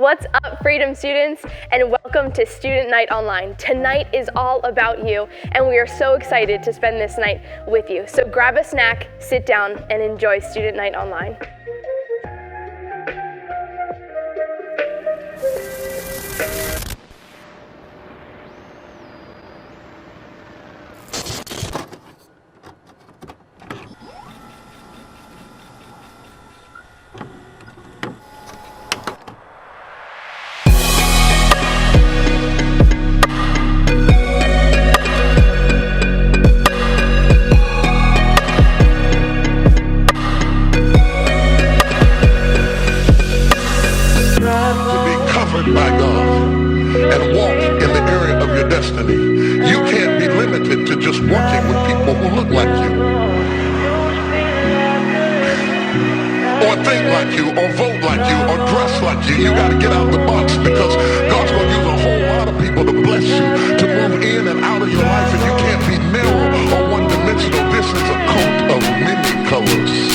What's up, Freedom students, and welcome to Student Night Online. Tonight is all about you, and we are so excited to spend this night with you. So grab a snack, sit down, and enjoy Student Night Online. By God and walk in the area of your destiny. You can't be limited to just working with people who look like you or think like you or vote like you or dress like you. You got to get out of the box, because God's going to use a whole lot of people to bless you, to move in and out of your life, and you can't be narrow or one-dimensional. This is a coat of many colors.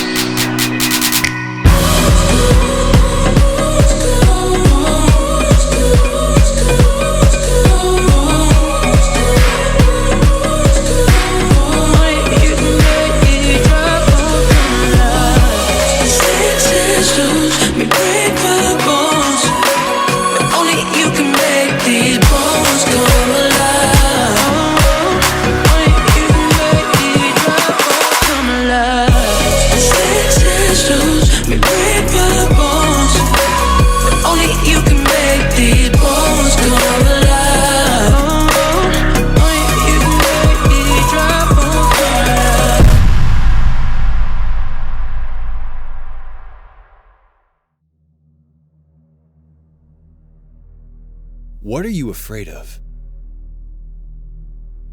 What are you afraid of?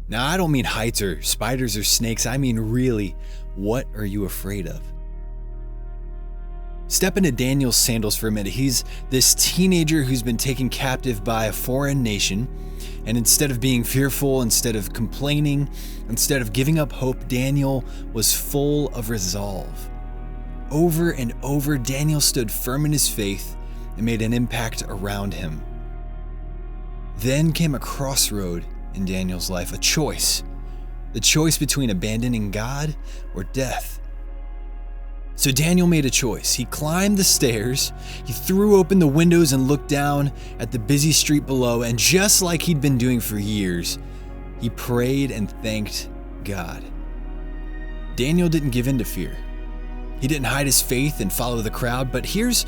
Now, I don't mean heights or spiders or snakes. I mean, really, what are you afraid of? Step into Daniel's sandals for a minute. He's this teenager who's been taken captive by a foreign nation. And instead of being fearful, instead of complaining, instead of giving up hope, Daniel was full of resolve. Over and over, Daniel stood firm in his faith and made an impact around him. Then came a crossroad in Daniel's life, a choice. The choice between abandoning God or death. So Daniel made a choice. He climbed the stairs, he threw open the windows and looked down at the busy street below, and just like he'd been doing for years, he prayed and thanked God. Daniel didn't give in to fear. He didn't hide his faith and follow the crowd, but here's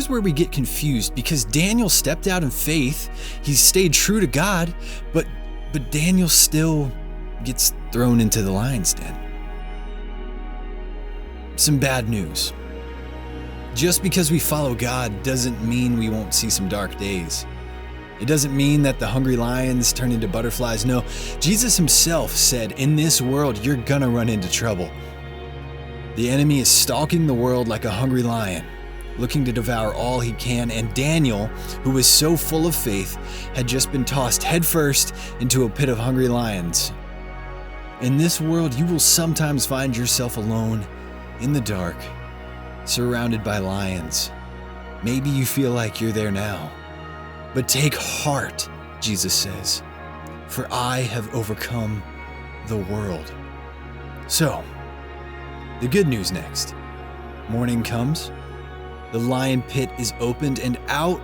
where we get confused, because Daniel stepped out in faith. He stayed true to God, but Daniel still gets thrown into the lion's den. Some bad news. Just because we follow God doesn't mean we won't see some dark days. It doesn't mean that the hungry lions turn into butterflies. No, Jesus himself said, in this world, you're gonna run into trouble. The enemy is stalking the world like a hungry lion, looking to devour all he can, and Daniel, who was so full of faith, had just been tossed headfirst into a pit of hungry lions. In this world, you will sometimes find yourself alone, in the dark, surrounded by lions. Maybe you feel like you're there now. But take heart, Jesus says, for I have overcome the world. So, the good news next. Morning comes, the lion pit is opened, and out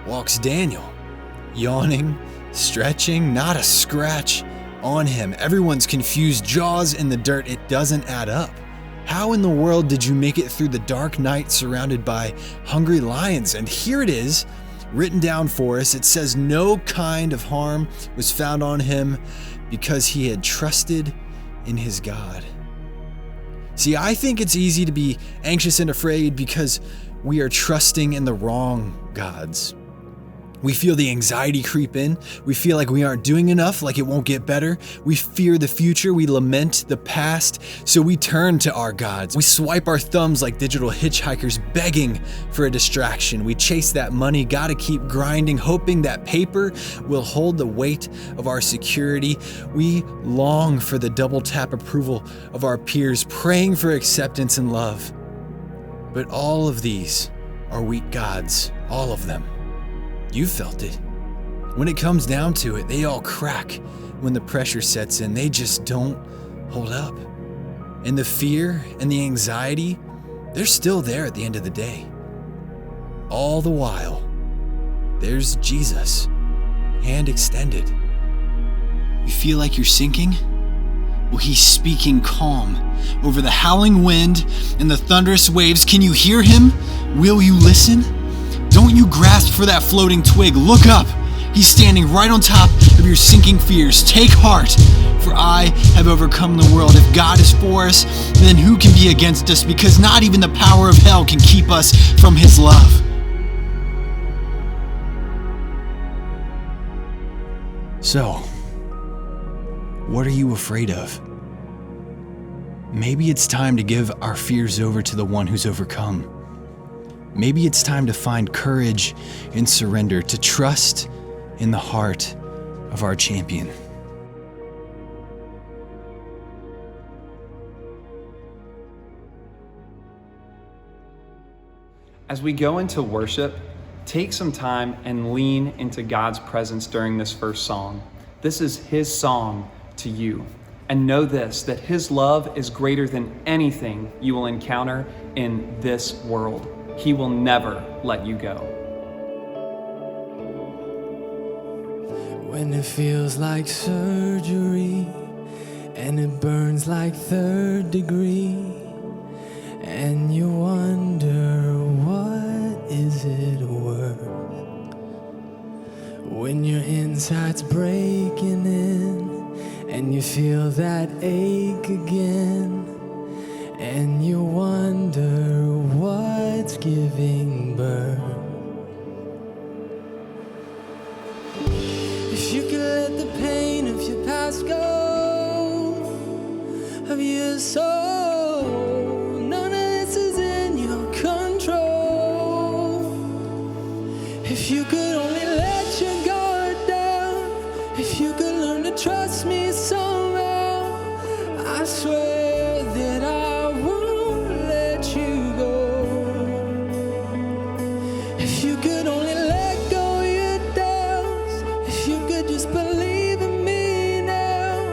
walks Daniel. Yawning, stretching, not a scratch on him. Everyone's confused, jaws in the dirt. It doesn't add up. How in the world did you make it through the dark night surrounded by hungry lions? And here it is, written down for us. It says no kind of harm was found on him because he had trusted in his God. See, I think it's easy to be anxious and afraid because we are trusting in the wrong gods. We feel the anxiety creep in. We feel like we aren't doing enough, like it won't get better. We fear the future. We lament the past. So we turn to our gods. We swipe our thumbs like digital hitchhikers begging for a distraction. We chase that money, gotta keep grinding, hoping that paper will hold the weight of our security. We long for the double tap approval of our peers, praying for acceptance and love. But all of these are weak gods, all of them. You felt it. When it comes down to it, they all crack. When the pressure sets in, they just don't hold up. And the fear and the anxiety, they're still there at the end of the day. All the while, there's Jesus, hand extended. You feel like you're sinking? Well, he's speaking calm over the howling wind and the thunderous waves. Can you hear him? Will you listen? Don't you grasp for that floating twig. Look up. He's standing right on top of your sinking fears. Take heart, for I have overcome the world. If God is for us, then who can be against us? Because not even the power of hell can keep us from his love. So, what are you afraid of? Maybe it's time to give our fears over to the one who's overcome. Maybe it's time to find courage and surrender, to trust in the heart of our champion. As we go into worship, take some time and lean into God's presence during this first song. This is his song to you. And know this, that his love is greater than anything you will encounter in this world. He will never let you go. When it feels like surgery and it burns like third degree, and you wonder, what is it worth? When your inside's breaking in and you feel that ache again, and you wonder what's giving birth. If you could let the pain of your past go, of your soul, none of this is in your control. If you could only let your guard down, if you could learn to trust me somehow, I swear that I won't let you go. If you could only let go of your doubts, if you could just believe in me now,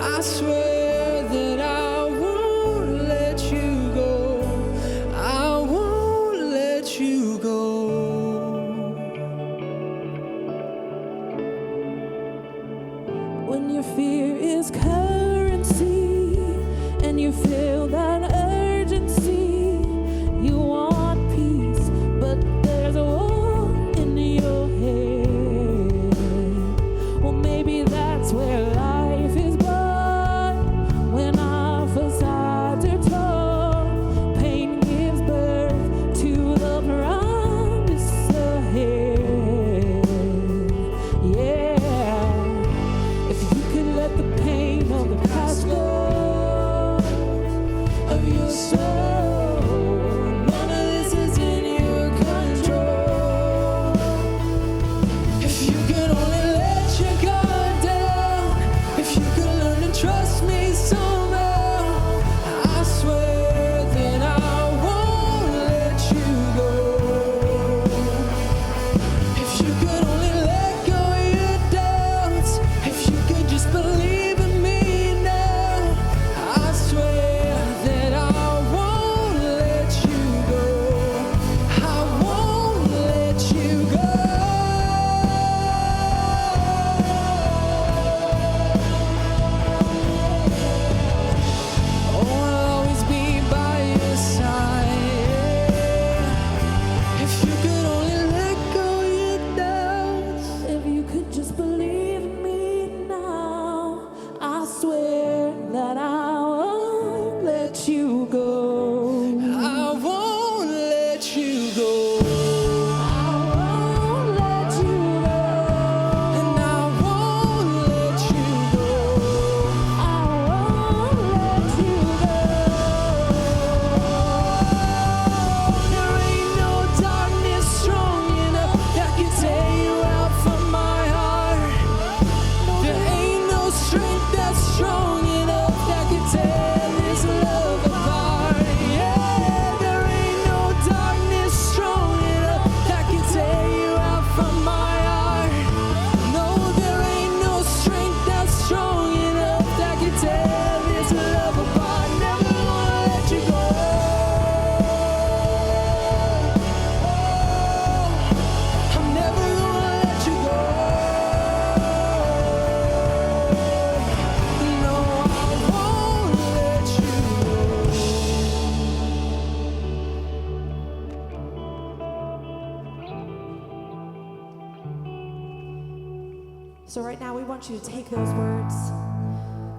I swear that I won't let you go. I won't let you go. When your fear is currency and you feel that urgency, you want peace, but there's a war in your head. Well, maybe that's where life is, but when I So right now we want you to take those words,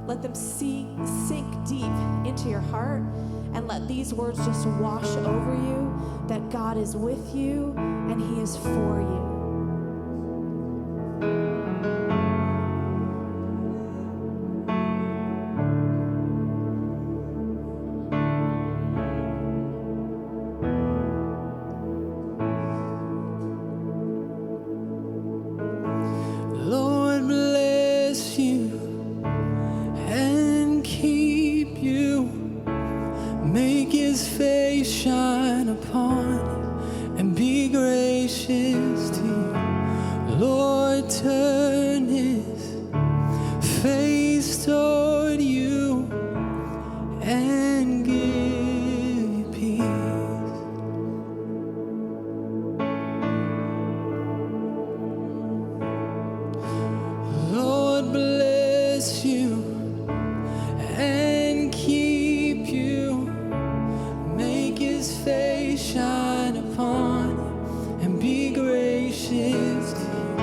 let them sink deep into your heart, and let these words just wash over you, that God is with you and He is for you. Lord bless you and keep you, make His face shine upon you and be gracious to you. Lord, turn His face toward you and give you peace. Lord bless you and keep you, make His face shine upon you and be gracious to you.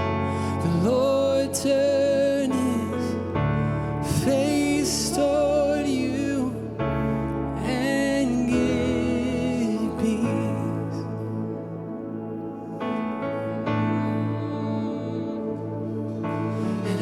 The Lord turn His face toward you and give you peace. And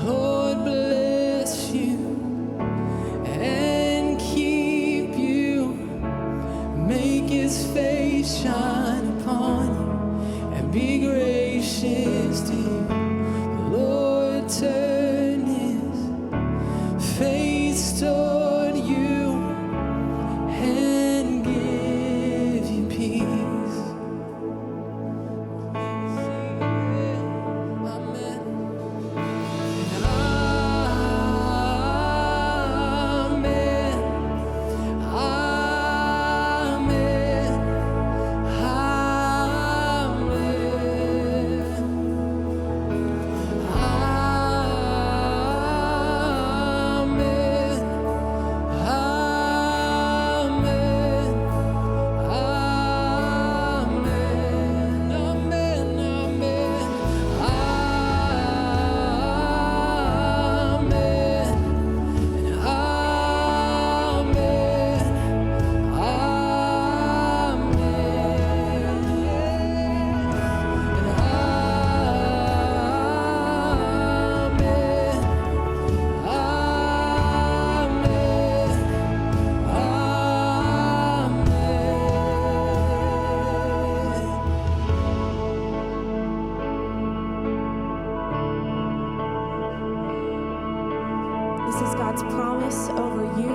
Lord bless you and keep you, make His face shine upon you and be gracious to you. The Lord turn His face toward you and give you peace. Amen. This is God's promise over you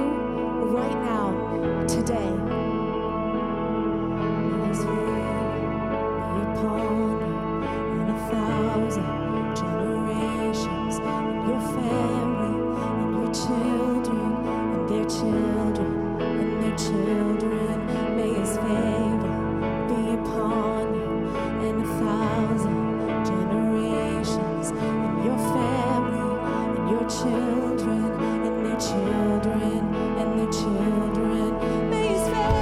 right now, today. May His favor be upon you and 1,000 generations, and your family, and your children, and their children, and their children. May His favor be upon you and 1,000 generations, and your family, and your children, and their children, and their children. May His favor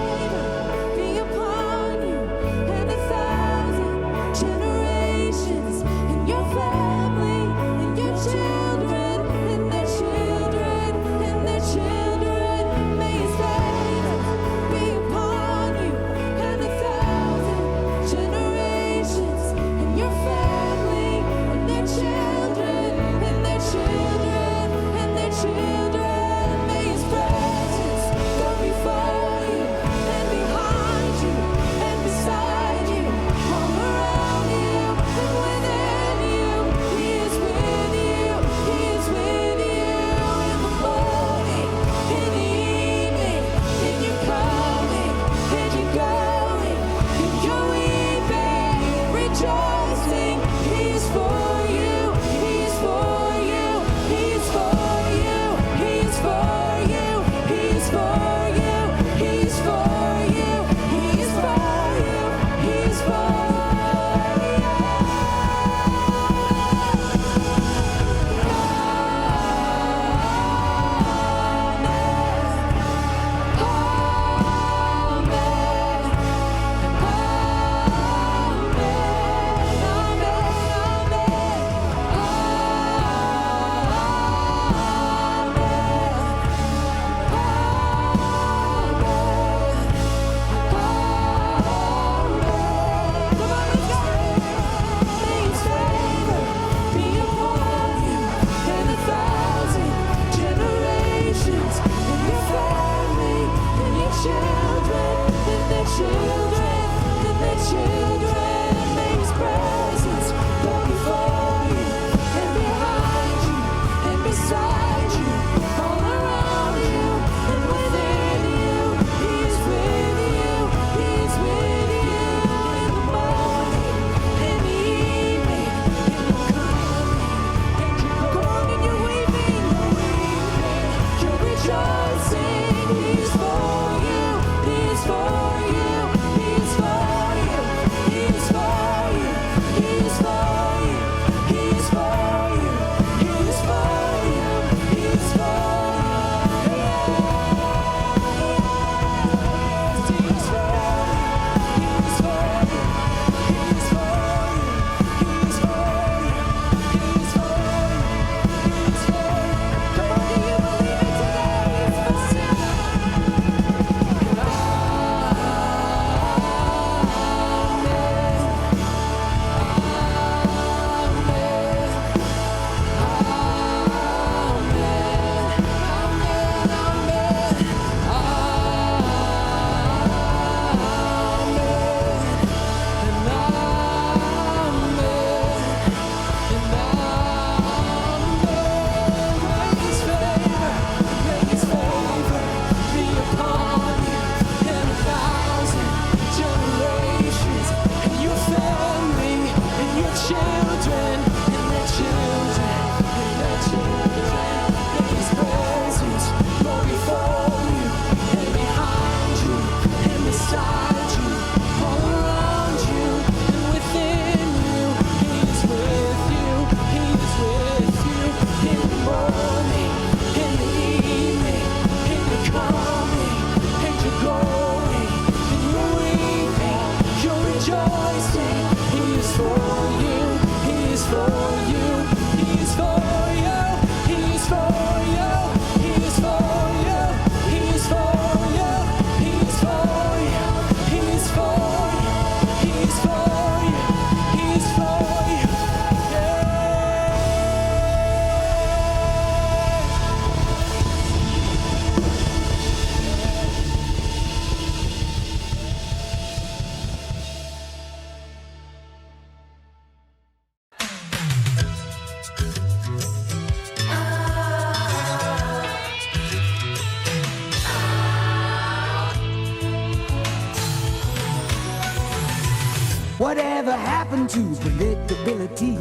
Whatever happened to predictability?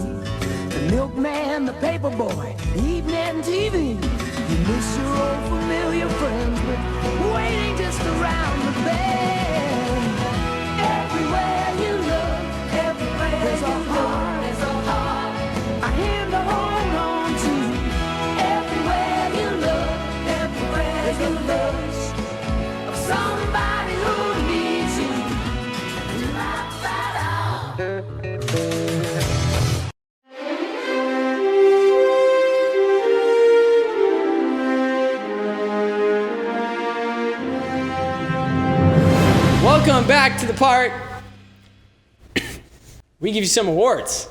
The milkman, the paper boy, evening TV. You miss your old familiar friends, but waiting just around the bend. Everywhere you look, everywhere there's a heart, there's a heart. I hear the hold on to. Everywhere you look, everywhere there's the love of somebody who needs you. Welcome back to the part we give you some awards.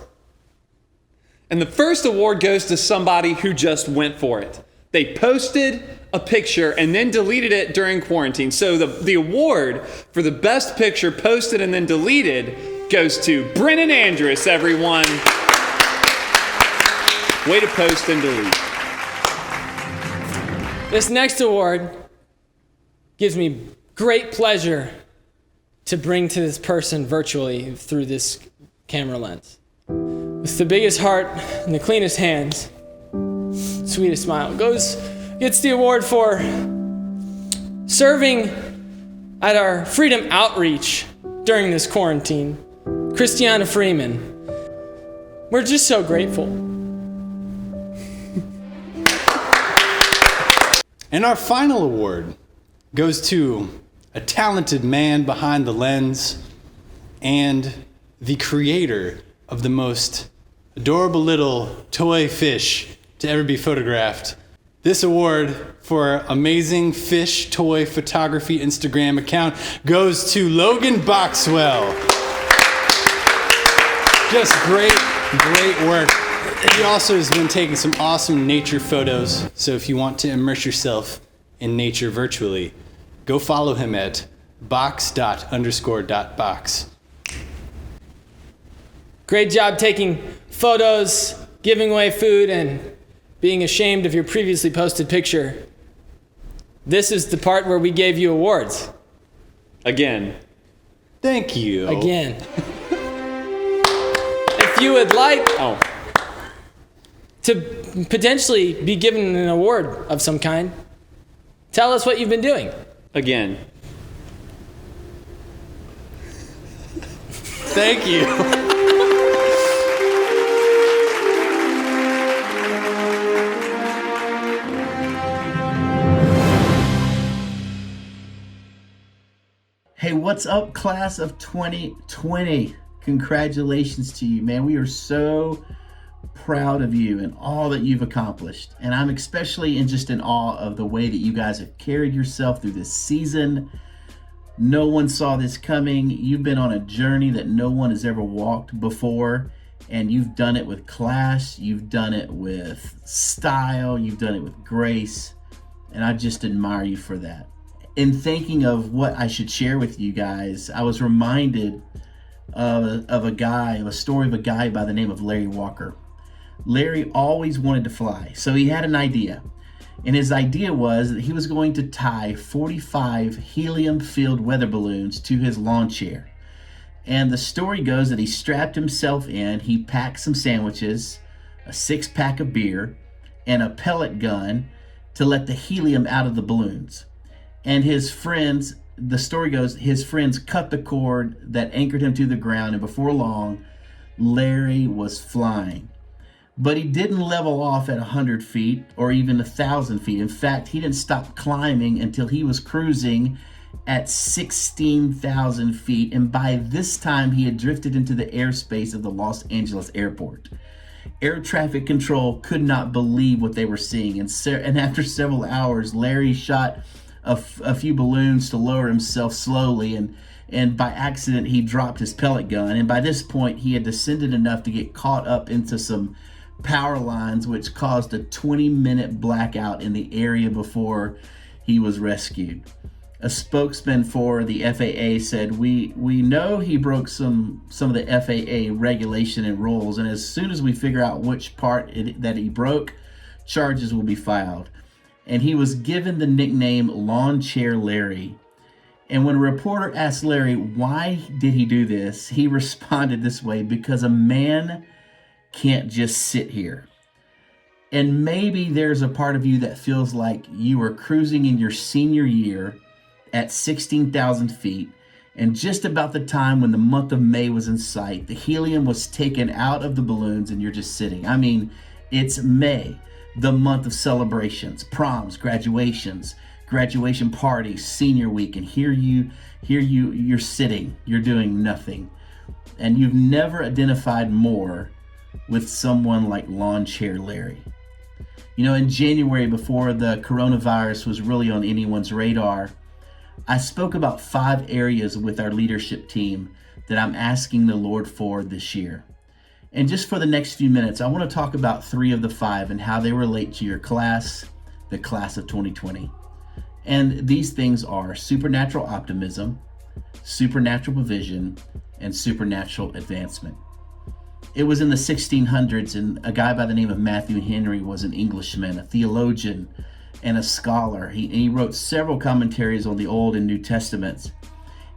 And the first award goes to somebody who just went for it. They posted a picture and then deleted it during quarantine. So the award for the best picture posted and then deleted goes to Brennan Andrus, everyone. Way to post and delete. This next award gives me great pleasure to bring to this person virtually through this camera lens. With the biggest heart and the cleanest hands, sweetest smile, gets the award for serving at our Freedom Outreach during this quarantine. Christiana Freeman. We're just so grateful. And our final award goes to a talented man behind the lens and the creator of the most adorable little toy fish to ever be photographed. This award for amazing fish toy photography Instagram account goes to Logan Boxwell. Just great work. He also has been taking some awesome nature photos, so if you want to immerse yourself in nature virtually, go follow him at box._.box. Great job taking photos, giving away food, and being ashamed of your previously posted picture. This is the part where we gave you awards. Again. Thank you. Again. If you would like to potentially be given an award of some kind, tell us what you've been doing. Again. Thank you. Hey, what's up, class of 2020? Congratulations to you, man. We are so proud of you and all that you've accomplished. And I'm especially in awe of the way that you guys have carried yourself through this season. No one saw this coming. You've been on a journey that no one has ever walked before. And you've done it with class. You've done it with style. You've done it with grace. And I just admire you for that. In thinking of what I should share with you guys, I was reminded of a story of a guy by the name of Larry Walker. Larry always wanted to fly, so he had an idea. And his idea was that he was going to tie 45 helium-filled weather balloons to his lawn chair. And the story goes that he strapped himself in, he packed some sandwiches, a 6-pack of beer, and a pellet gun to let the helium out of the balloons. And his friends, the story goes, his friends cut the cord that anchored him to the ground, and before long, Larry was flying. But he didn't level off at 100 feet or even 1,000 feet. In fact, he didn't stop climbing until he was cruising at 16,000 feet. And by this time, he had drifted into the airspace of the Los Angeles airport. Air traffic control could not believe what they were seeing. And after several hours, Larry shot a few balloons to lower himself slowly, and by accident he dropped his pellet gun, and by this point he had descended enough to get caught up into some power lines, which caused a 20-minute blackout in the area before he was rescued. A spokesman for the FAA said, we know he broke some of the FAA regulation and rules, and as soon as we figure out which part that he broke, charges will be filed. And he was given the nickname Lawn Chair Larry. And when a reporter asked Larry, why did he do this? He responded this way: because a man can't just sit here. And maybe there's a part of you that feels like you are cruising in your senior year at 16,000 feet, and just about the time when the month of May was in sight, the helium was taken out of the balloons and you're just sitting. I mean, it's May, the month of celebrations, proms, graduations, graduation parties, senior week, and here you're sitting, you're doing nothing. And you've never identified more with someone like Lawn Chair Larry. You know, in January, before the coronavirus was really on anyone's radar, I spoke about 5 areas with our leadership team that I'm asking the Lord for this year. And just for the next few minutes, I want to talk about 3 of the 5 and how they relate to your class, the class of 2020. And these things are supernatural optimism, supernatural provision, and supernatural advancement. It was in the 1600s, and a guy by the name of Matthew Henry was an Englishman, a theologian, and a scholar. He wrote several commentaries on the Old and New Testaments.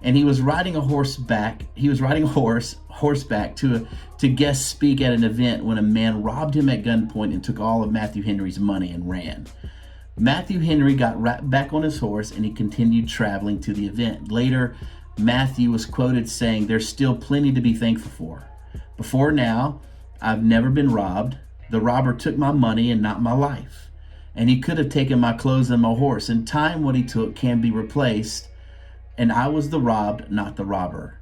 And he was riding a horseback to guest speak at an event when a man robbed him at gunpoint and took all of Matthew Henry's money and ran. Matthew Henry got right back on his horse and he continued traveling to the event. Later, Matthew was quoted saying, "There's still plenty to be thankful for. Before now, I've never been robbed. The robber took my money and not my life. And he could have taken my clothes and my horse. In time, what he took can be replaced. And I was the robbed, not the robber."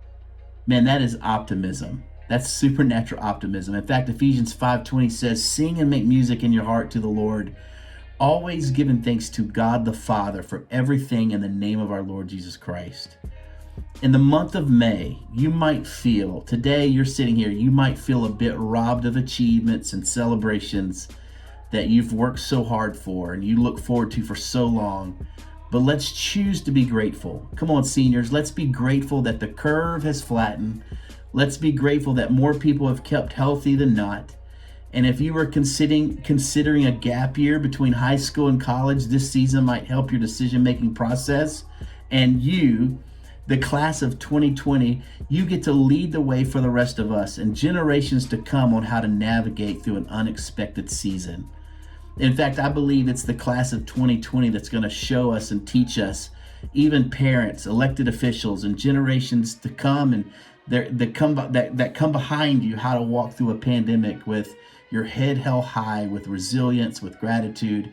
Man, that is optimism. That's supernatural optimism. In fact, Ephesians 5:20 says, "Sing and make music in your heart to the Lord, always giving thanks to God the Father for everything in the name of our Lord Jesus Christ." In the month of May, you might feel, today you're sitting here, you might feel a bit robbed of achievements and celebrations that you've worked so hard for and you look forward to for so long. But let's choose to be grateful. Come on, seniors, let's be grateful that the curve has flattened. Let's be grateful that more people have kept healthy than not. And if you were considering a gap year between high school and college, this season might help your decision-making process. And you, the class of 2020, you get to lead the way for the rest of us and generations to come on how to navigate through an unexpected season. In fact, I believe it's the class of 2020 that's going to show us and teach us, even parents, elected officials, and generations to come and that come behind you, how to walk through a pandemic with your head held high, with resilience, with gratitude.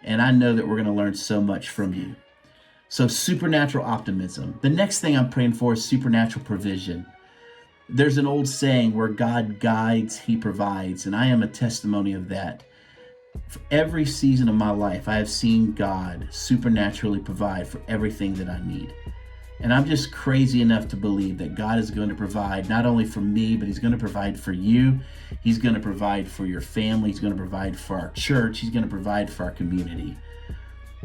And I know that we're going to learn so much from you. So supernatural optimism. The next thing I'm praying for is supernatural provision. There's an old saying where God guides, he provides, and I am a testimony of that. For every season of my life, I have seen God supernaturally provide for everything that I need. And I'm just crazy enough to believe that God is going to provide not only for me, but he's going to provide for you. He's going to provide for your family. He's going to provide for our church. He's going to provide for our community.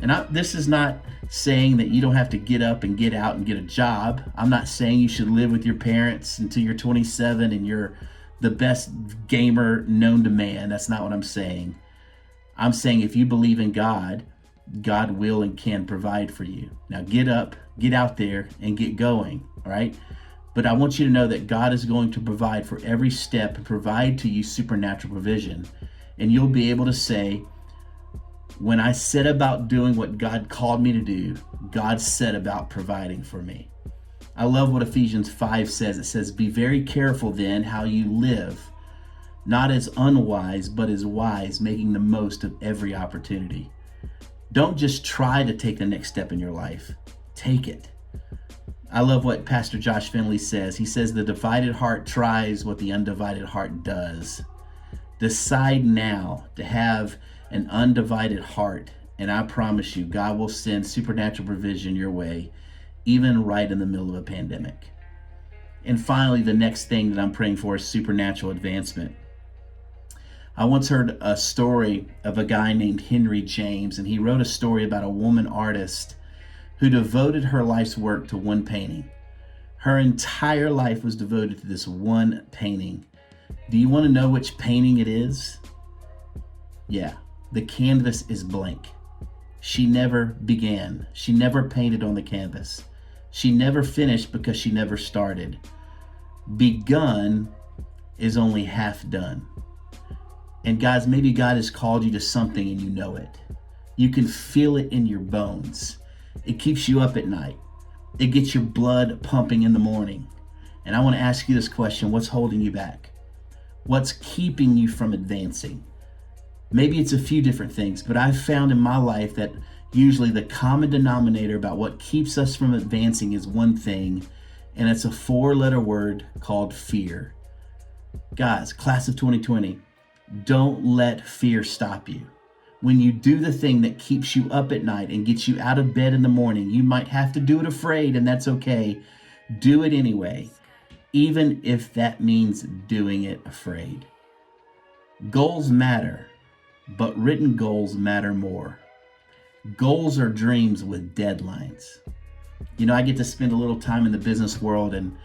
And this is not saying that you don't have to get up and get out and get a job. I'm not saying you should live with your parents until you're 27 and you're the best gamer known to man. That's not what I'm saying. I'm saying if you believe in God, God will and can provide for you. Now get up, get out there, and get going, all right? But I want you to know that God is going to provide for every step and provide to you supernatural provision. And you'll be able to say, when I set about doing what God called me to do, God set about providing for me. I love what Ephesians 5 says. It says, "Be very careful then how you live, not as unwise, but as wise, making the most of every opportunity." Don't just try to take the next step in your life. Take it. I love what Pastor Josh Finley says. He says, "The divided heart tries what the undivided heart does." Decide now to have an undivided heart, and I promise you, God will send supernatural provision your way, even right in the middle of a pandemic. And finally, the next thing that I'm praying for is supernatural advancement. I once heard a story of a guy named Henry James, and he wrote a story about a woman artist who devoted her life's work to one painting. Her entire life was devoted to this one painting. Do you want to know which painting it is? Yeah, the canvas is blank. She never began. She never painted on the canvas. She never finished because she never started. Begun is only half done. And guys, maybe God has called you to something and you know it. You can feel it in your bones. It keeps you up at night. It gets your blood pumping in the morning. And I want to ask you this question: what's holding you back? What's keeping you from advancing? Maybe it's a few different things, but I've found in my life that usually the common denominator about what keeps us from advancing is one thing, and it's a 4-letter word called fear. Guys, class of 2020, don't let fear stop you. When you do the thing that keeps you up at night and gets you out of bed in the morning, you might have to do it afraid, and that's okay. Do it anyway, even if that means doing it afraid. Goals matter, but written goals matter more. Goals are dreams with deadlines. You know, I get to spend a little time in the business world, and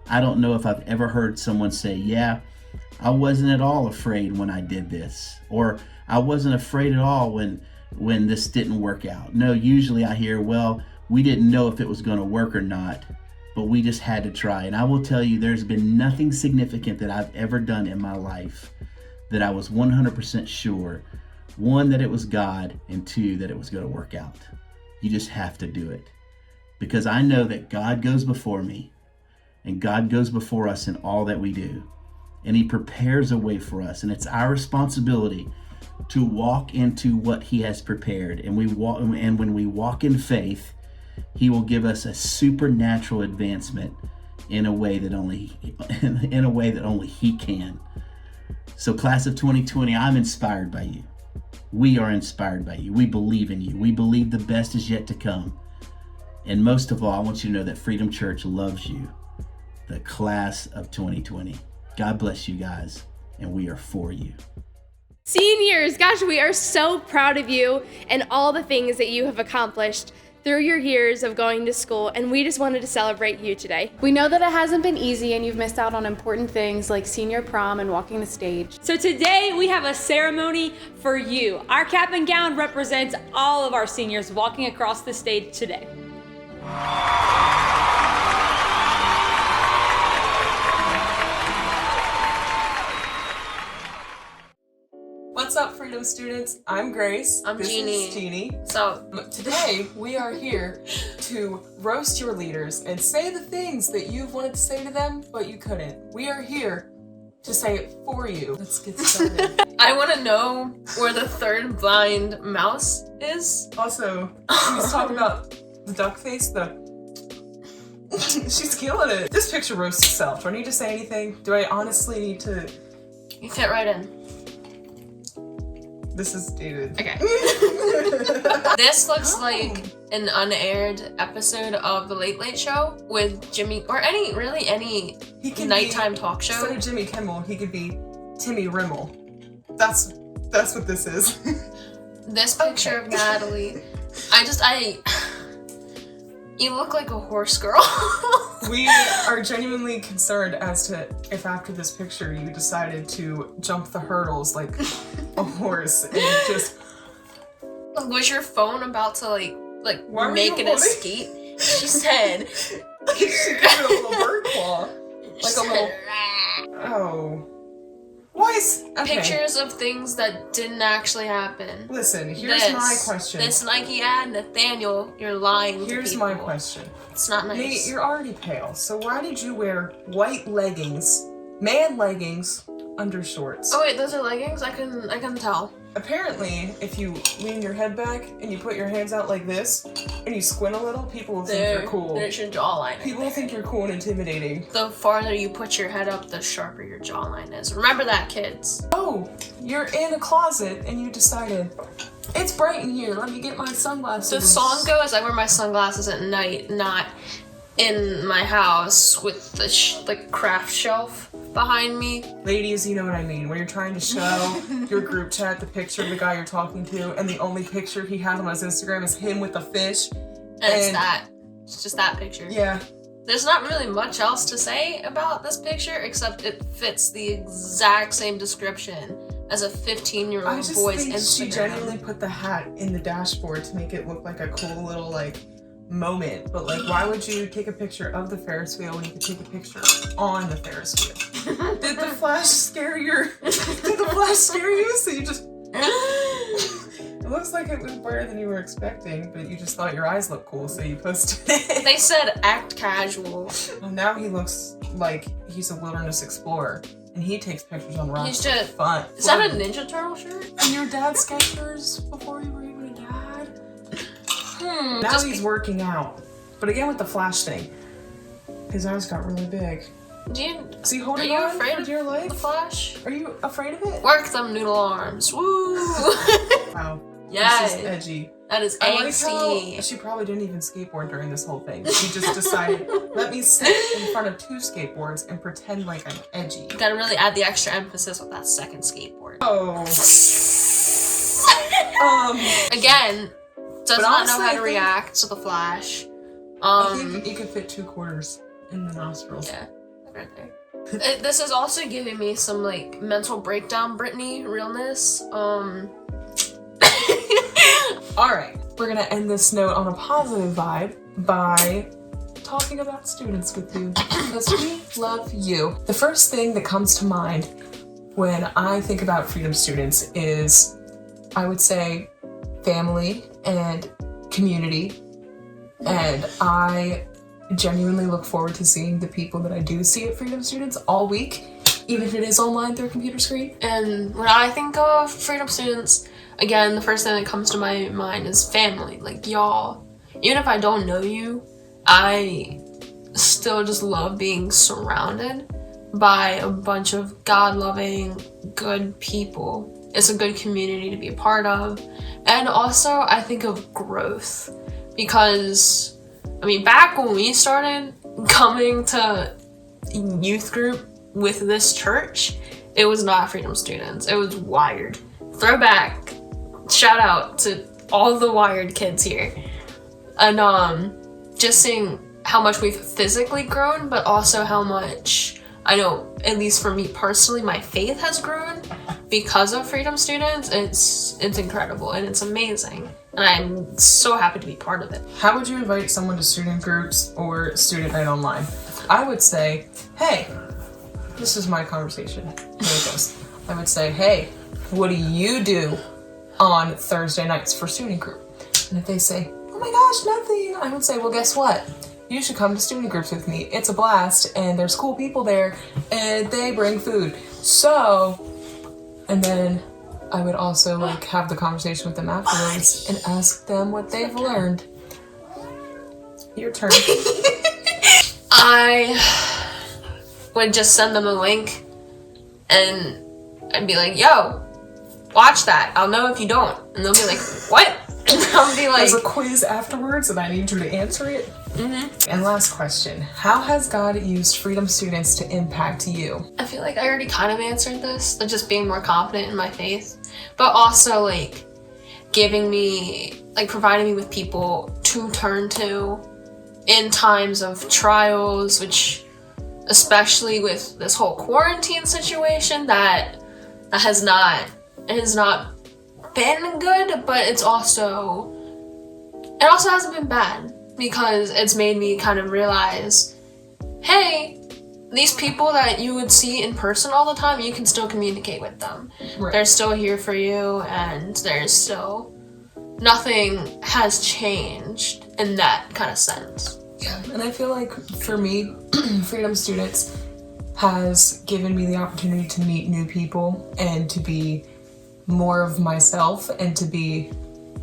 I don't know if I've ever heard someone say, yeah, I wasn't at all afraid when I did this, or I wasn't afraid at all when this didn't work out. No, usually I hear, well, we didn't know if it was going to work or not, but we just had to try. And I will tell you, there's been nothing significant that I've ever done in my life that I was 100% sure, one, that it was God, and two, that it was going to work out. You just have to do it. Because I know that God goes before me, and God goes before us in all that we do. And he prepares a way for us, and it's our responsibility to walk into what he has prepared. And when we walk in faith, he will give us a supernatural advancement in a way that only he can. So class of 2020, I'm inspired by you. We are inspired by you. We believe in you. We believe the best is yet to come. And most of all, I want you to know that Freedom Church loves you, the class of 2020. God bless you guys, and we are for you. Seniors, gosh, we are so proud of you and all the things that you have accomplished through your years of going to school, and we just wanted to celebrate you today. We know that it hasn't been easy and you've missed out on important things like senior prom and walking the stage. So today we have a ceremony for you. Our cap and gown represents all of our seniors walking across the stage today. What's up, Freedom students? I'm Grace. I'm Jeannie. This is Jeannie. So today we are here to roast your leaders and say the things that you've wanted to say to them, but you couldn't. We are here to say it for you. Let's get started. I want to know where the third blind mouse is. Also, can we talk about the duck face? She's killing it. This picture roasts itself. Do I need to say anything? Do I honestly need to? You fit right in. This is dated. Okay. This looks like an unaired episode of The Late Late Show with Jimmy, or any nighttime talk show. Instead of Jimmy Kimmel, he could be Timmy Rimmel. That's what this is. This picture of Natalie, you look like a horse girl. We are genuinely concerned as to if after this picture you decided to jump the hurdles like a horse and just... Was your phone about to like make an escape? She said... She gave it a little bird claw. Like a little... Oh. Why is... Okay. Pictures of things that didn't actually happen. Listen, here's my question. This Nike ad, Nathaniel, you're lying to people. Here's my question. It's not nice. Nate, you're already pale, so why did you wear white leggings, man leggings, under shorts? Oh wait, those are leggings? I couldn't tell. Apparently, if you lean your head back and you put your hands out like this, and you squint a little, people will think you're cool. There's your jawline. People will think you're cool and intimidating. The farther you put your head up, the sharper your jawline is. Remember that, kids. Oh, you're in a closet and you decided, it's bright in here, let me get my sunglasses. The song goes, I wear my sunglasses at night, not in my house with the craft shelf behind me. Ladies, you know what I mean. When you're trying to show your group chat the picture of the guy you're talking to, and the only picture he has on his Instagram is him with a fish. And it's that. It's just that picture. Yeah. There's not really much else to say about this picture, except it fits the exact same description as a 15-year-old boy's Instagram. She genuinely put the hat in the dashboard to make it look like a cool little, moment, but like, why would you take a picture of the Ferris wheel when you could take a picture on the Ferris wheel? Did the flash scare you? So you just... It looks like it was brighter than you were expecting, but you just thought your eyes looked cool, so you posted it. They said act casual. Well, now he looks like he's a wilderness explorer, and he takes pictures on rocks. He's just fun. Is that a Ninja Turtle shirt? And your dad sketched yours before you were even a dad? Now Just he's working out. But again with the flash thing, his eyes got really big. Is he holding Are you on afraid for of dear life? the Flash? Are you afraid of it? Work them noodle arms. Woo! Wow. Yeah. This is edgy. That is I like angsty. how she probably didn't even skateboard during this whole thing. She just decided, let me sit in front of 2 skateboards and pretend like I'm edgy. You gotta really add the extra emphasis with that second skateboard. Oh. Again, does But not honestly, know how I to think- react to the Flash. I think you could fit 2 quarters in the nostrils. Yeah, right there. This is also giving me some like mental breakdown Brittany realness. Alright, we're gonna end this note on a positive vibe by talking about students with you, because we love you. The first thing that comes to mind when I think about Freedom Students is, I would say, family and community, and I genuinely look forward to seeing the people that I do see at Freedom Students all week, even if it is online through a computer screen. And when I think of Freedom Students, again, the first thing that comes to my mind is family. Like, y'all, even if I don't know you, I still just love being surrounded by a bunch of God-loving, good people. It's a good community to be a part of. And also, I think of growth. Because, I mean, back when we started coming to youth group with this church, it was not Freedom Students. It was Wired. Throwback. Shout out to all the Wired kids here. And just seeing how much we've physically grown, but also how much, I know, at least for me personally, my faith has grown because of Freedom Students. It's incredible and it's amazing. And I'm so happy to be part of it. How would you invite someone to student groups or student night online? I would say, hey, this is my conversation. Here it goes. I would say, hey, what do you do on Thursday nights for student group? And if they say, oh my gosh, nothing, I would say, well, guess what? You should come to student groups with me. It's a blast, and there's cool people there, and they bring food. So, and then I would also like have the conversation with them afterwards and ask them what they've learned. Your turn. I would just send them a link and I'd be like, yo, watch that. I'll know if you don't. And they'll be like, what? And I'll be like, There's a quiz afterwards and I need you to answer it. Mm-hmm. And last question. How has God used Freedom Students to impact you? I feel like I already kind of answered this, of just being more confident in my faith, but also like giving me, like providing me with people to turn to in times of trials, which especially with this whole quarantine situation that has not been good, but it also hasn't been bad because it's made me kind of realize, hey, these people that you would see in person all the time, you can still communicate with them. Right. They're still here for you, and there's still nothing has changed in that kind of sense. Yeah. And I feel like for me, Freedom Students has given me the opportunity to meet new people and to be more of myself and to be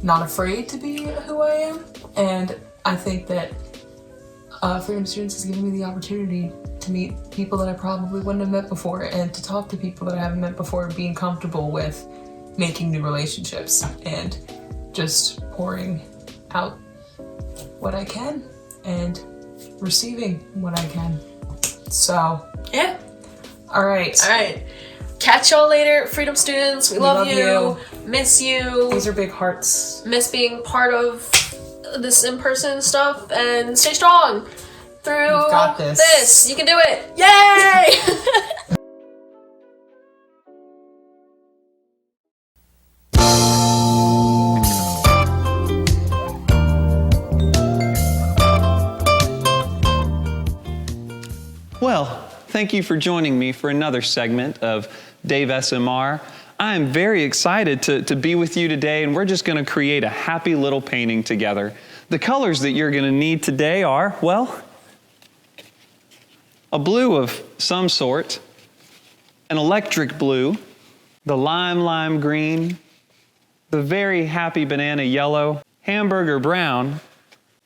not afraid to be who I am. And I think that Freedom Students has given me the opportunity to meet people that I probably wouldn't have met before and to talk to people that I haven't met before, being comfortable with making new relationships and just pouring out what I can and receiving what I can. So, yeah. All right. Catch y'all later, Freedom Students. We love you. Miss you. These are big hearts. Miss being part of this in-person stuff, and stay strong through You've got this. You can do it. Yay! Well, thank you for joining me for another segment of Dave SMR. I am very excited to be with you today, and we're just going to create a happy little painting together. The colors that you're going to need today are, well, a blue of some sort, an electric blue, the lime green, the very happy banana yellow, hamburger brown,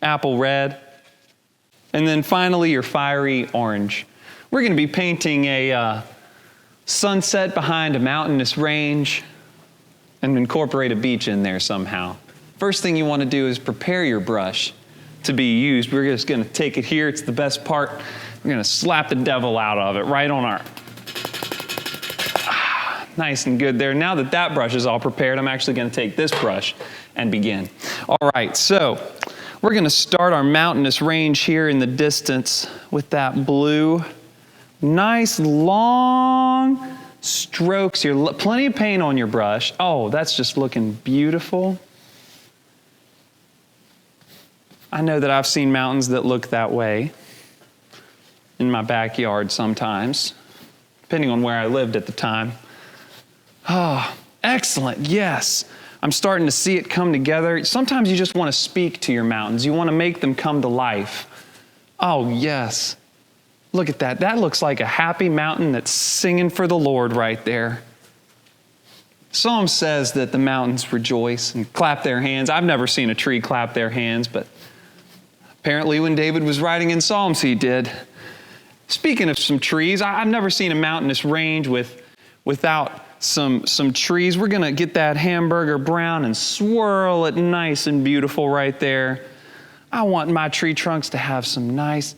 apple red, and then finally your fiery orange. We're going to be painting a sunset behind a mountainous range and incorporate a beach in there somehow. First thing you want to do is prepare your brush to be used. We're just going to take it here. It's the best part. We're going to slap the devil out of it right on our... Nice and good there. Now that that brush is all prepared, I'm actually going to take this brush and begin. All right, so we're going to start our mountainous range here in the distance with that blue. Nice long strokes here. Plenty of paint on your brush. Oh, that's just looking beautiful. I know that I've seen mountains that look that way in my backyard sometimes, depending on where I lived at the time. Oh, excellent, yes. I'm starting to see it come together. Sometimes you just want to speak to your mountains. You want to make them come to life. Oh, yes. Look at that. That looks like a happy mountain that's singing for the Lord right there. Psalm says that the mountains rejoice and clap their hands. I've never seen a tree clap their hands, but apparently when David was writing in Psalms, he did. Speaking of some trees, I've never seen a mountainous range without some trees. We're going to get that hamburger brown and swirl it nice and beautiful right there. I want my tree trunks to have some nice,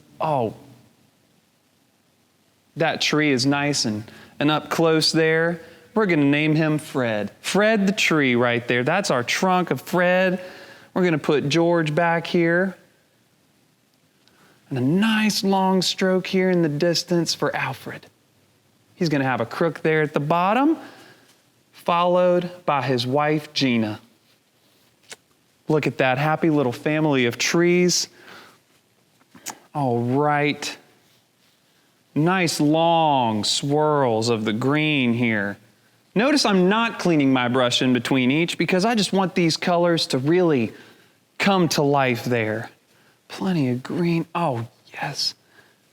that tree is nice and up close there. We're going to name him Fred. Fred the tree right there. That's our trunk of Fred. We're going to put George back here. And a nice long stroke here in the distance for Alfred. He's going to have a crook there at the bottom, followed by his wife, Gina. Look at that happy little family of trees. All right. Nice long swirls of the green here. Notice I'm not cleaning my brush in between each because I just want these colors to really come to life there. Plenty of green. Oh, yes.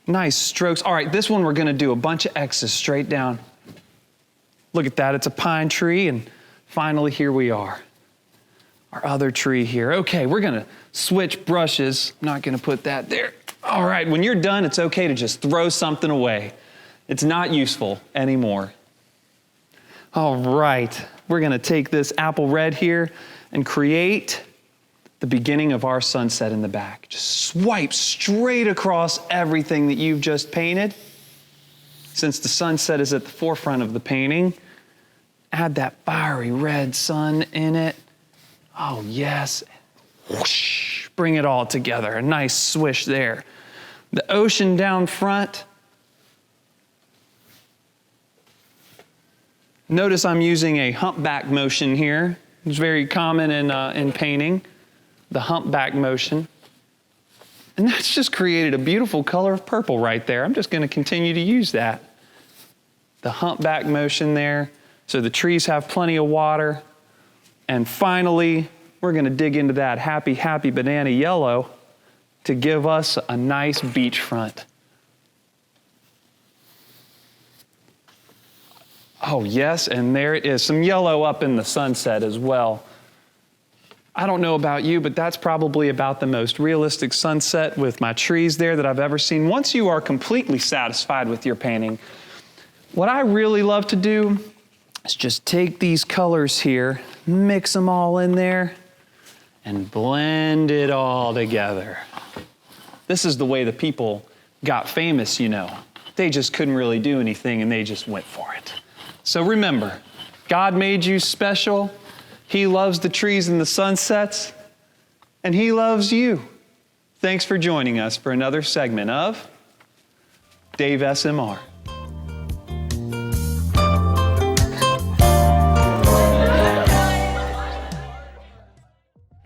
Nice strokes. All right, this one we're going to do a bunch of X's straight down. Look at that. It's a pine tree, and finally here we are. Our other tree here. Okay, we're going to switch brushes. I'm not going to put that there. All right, when you're done, it's okay to just throw something away. It's not useful anymore. All right, we're going to take this apple red here and create the beginning of our sunset in the back. Just swipe straight across everything that you've just painted. Since the sunset is at the forefront of the painting, add that fiery red sun in it. Oh, yes. Whoosh, bring it all together. A nice swish there. The ocean down front. Notice I'm using a humpback motion here. It's very common in painting. The humpback motion. And that's just created a beautiful color of purple right there. I'm just going to continue to use that. The humpback motion there. So the trees have plenty of water. And finally, we're going to dig into that happy, happy banana yellow to give us a nice beachfront. Oh, yes, and there it is. Some yellow up in the sunset as well. I don't know about you, but that's probably about the most realistic sunset with my trees there that I've ever seen. Once you are completely satisfied with your painting, what I really love to do is just take these colors here, mix them all in there, and blend it all together. This is the way the people got famous, you know. They just couldn't really do anything and they just went for it. So remember, God made you special. He loves the trees and the sunsets, and He loves you. Thanks for joining us for another segment of Dave SMR.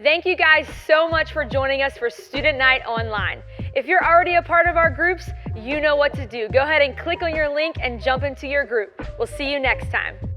Thank you guys so much for joining us for Student Night Online. If you're already a part of our groups, You know what to do. Go ahead and click on your link and jump into your group. We'll see you next time.